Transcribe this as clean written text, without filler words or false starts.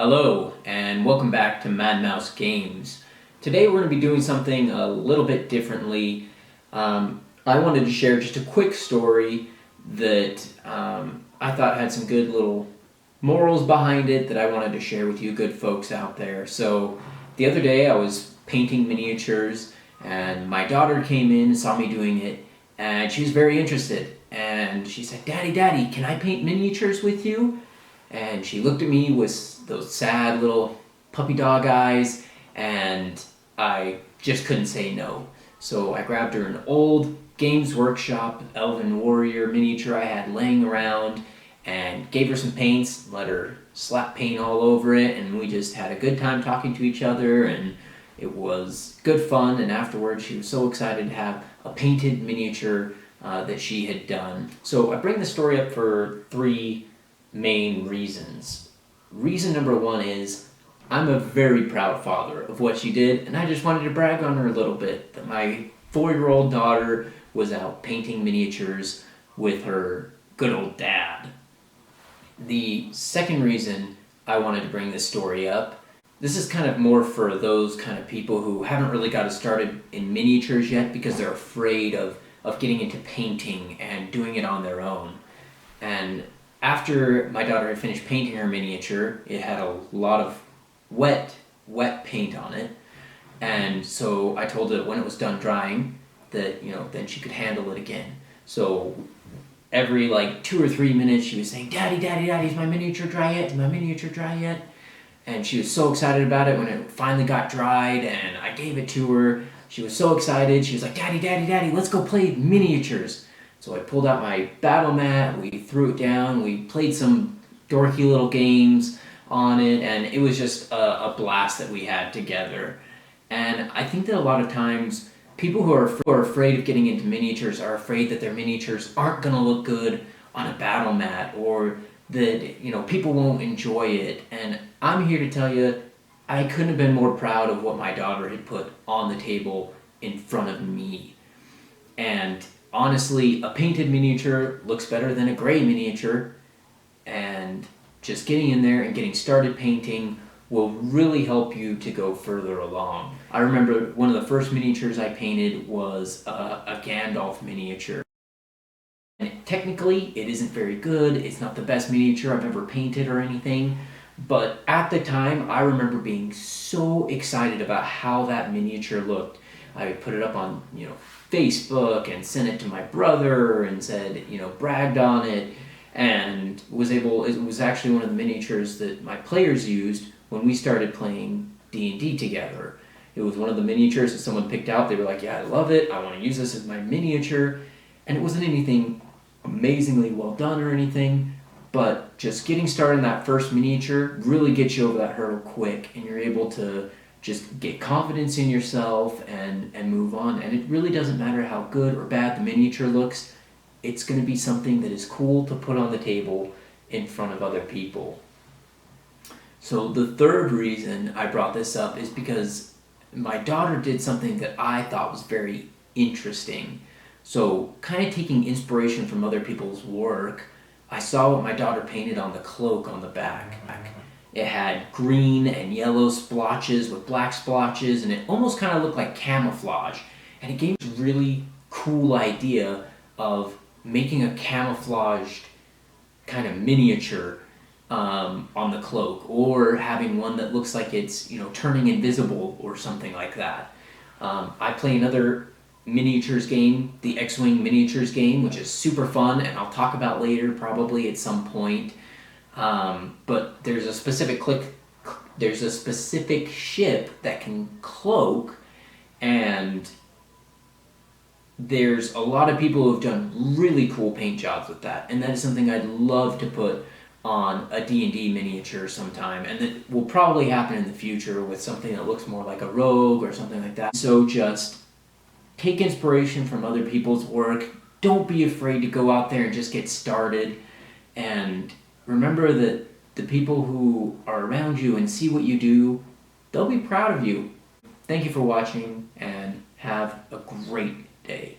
Hello, and welcome back to Mad Mouse Games. Today we're going to be doing something a little bit differently. I wanted to share just a quick story that I thought had some good little morals behind it that I wanted to share with you good folks out there. So the other day I was painting miniatures and my daughter came in and saw me doing it and she was very interested and she said, Daddy, can I paint miniatures with you? And she looked at me with those sad little puppy dog eyes, and I just couldn't say no. So I grabbed her an old Games Workshop Elven Warrior miniature I had laying around and gave her some paints, let her slap paint all over it, and we just had a good time talking to each other, and it was good fun. And afterwards she was so excited to have a painted miniature that she had done. So I bring the story up for three main reasons. Reason number one is I'm a very proud father of what she did, and I just wanted to brag on her a little bit that my 4-year-old daughter was out painting miniatures with her good old dad. The second reason I wanted to bring this story up, this is kind of more for those kind of people who haven't really got started in miniatures yet because they're afraid of getting into painting and doing it on their own. And after my daughter had finished painting her miniature, it had a lot of wet paint on it. And so I told her that when it was done drying, that, then she could handle it again. So every 2 or 3 minutes she was saying, Daddy, is my miniature dry yet? Is my miniature dry yet? And she was so excited about it when it finally got dried and I gave it to her. She was so excited. She was like, Daddy, let's go play miniatures. So I pulled out my battle mat, we threw it down, we played some dorky little games on it, and it was just a blast that we had together. And I think that a lot of times people who are afraid of getting into miniatures are afraid that their miniatures aren't going to look good on a battle mat, or that people won't enjoy it. And I'm here to tell you, I couldn't have been more proud of what my daughter had put on the table in front of me. And honestly, a painted miniature looks better than a gray miniature, and just getting in there and getting started painting will really help you to go further along. I remember one of the first miniatures I painted was a Gandalf miniature. And technically, it isn't very good. It's not the best miniature I've ever painted or anything, but at the time, I remember being so excited about how that miniature looked. I put it up on, Facebook and sent it to my brother and said, bragged on it, and it was actually one of the miniatures that my players used when we started playing D&D together. It was one of the miniatures that someone picked out. They were like, yeah, I love it. I want to use this as my miniature. And it wasn't anything amazingly well done or anything, but just getting started in that first miniature really gets you over that hurdle quick, and you're able to just get confidence in yourself and move on. And it really doesn't matter how good or bad the miniature looks. It's going to be something that is cool to put on the table in front of other people. So the third reason I brought this up is because my daughter did something that I thought was very interesting. So kind of taking inspiration from other people's work, I saw what my daughter painted on the cloak on the back. It had green and yellow splotches with black splotches, and it almost kind of looked like camouflage. And it gave me this really cool idea of making a camouflaged kind of miniature on the cloak, or having one that looks like it's turning invisible or something like that. I play another miniatures game, the X-Wing miniatures game, which is super fun, and I'll talk about later probably at some point. But there's a specific ship that can cloak, and there's a lot of people who have done really cool paint jobs with that, and that is something I'd love to put on a D&D miniature sometime, and that will probably happen in the future with something that looks more like a rogue or something like that. So just take inspiration from other people's work. Don't be afraid to go out there and just get started, and remember that the people who are around you and see what you do, they'll be proud of you. Thank you for watching, and have a great day.